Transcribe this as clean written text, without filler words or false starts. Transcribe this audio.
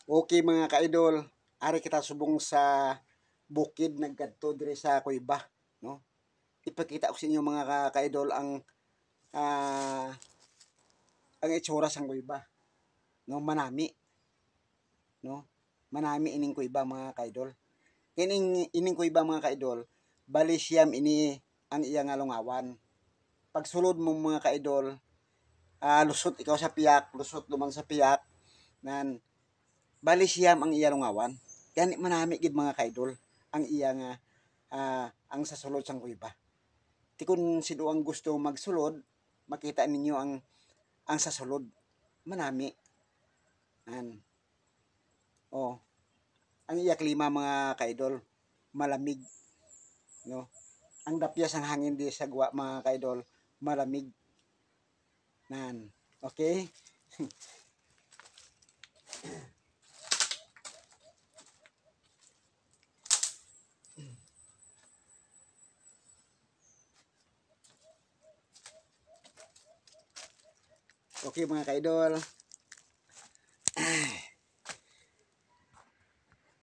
Okay mga ka-idol, ari kita subong sa bukid nagkadto dire sa kuiba, no? Ipakita ko sa inyo mga ka-idol ah, ang itsura sang kuiba, no? Manami, no? Manami ining kuiba mga ka-idol. Ining kuiba mga ka-idol, bali siyam ini ang iyang alungawan. Pagsulod mo mga ka-idol, lusot ikaw sa piyak, lusot lumang sa piyak, nan bali siyam ang iyang alungawan. Gani manami gid mga ka-idol ang iyang ang sasulod sang kuiba. Ti kun sino ang gusto magsulod, makita ninyo ang sasulod. Manami. An. Oh, ang iya klima mga kaidol, malamig, no. Ang dapyas ang hangin di sa guwa mga kaidol, malamig. Nan. Okay? Okay mga kaidol.